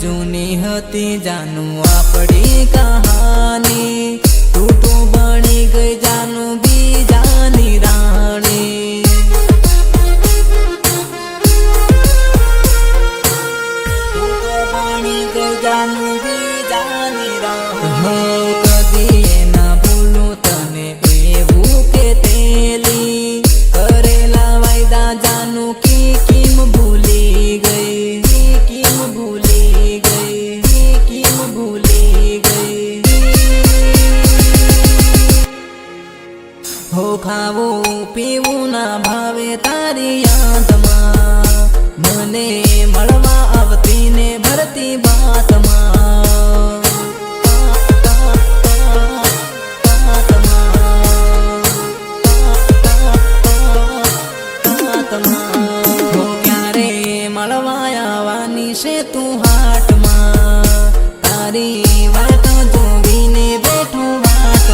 जूनी हती जानू आपड़ी कहानी तू तो बनी गई जानू बीजानी रानी तू तो बनी गई जानू बीजानी रानी हो कदी ना भूलू तने एवू के तेली करेला वायदा जानू की किम भूली गई किम भूली हो खावो पीवू ना भावे तारी याद मने मळवा आवती ने भरती बात हो क्यारे मळवा आवानी छे तू हाट तारी वाट जोवीने बैठो वाट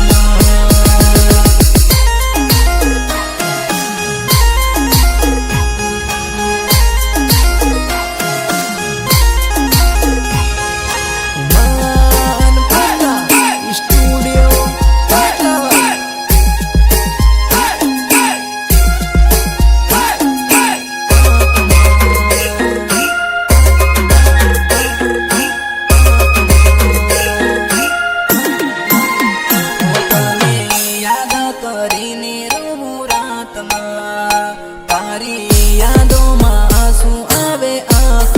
तारी यादों में आंसू आवे आँख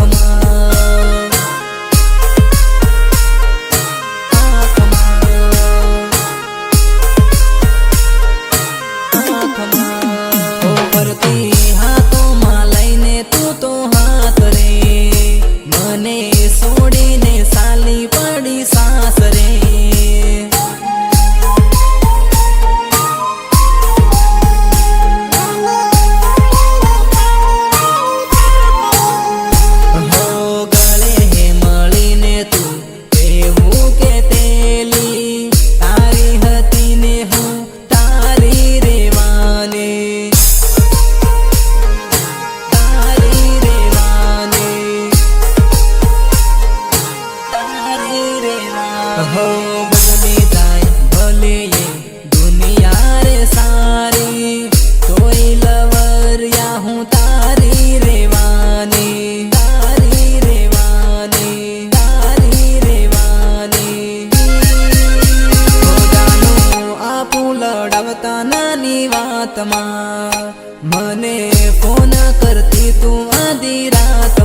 परती हाथों में लईने तू तो हाथ रे मने सोड़ी ने साली पड़ी सास रे हो बदली जाए भले ये दुनिया रे सारी तोई लवर या हूँ तारी रेवानी तारी रेवानी तारी रेवानी हो जानो आपू लड़वता नानी वात मने फोन करती तू आधी रात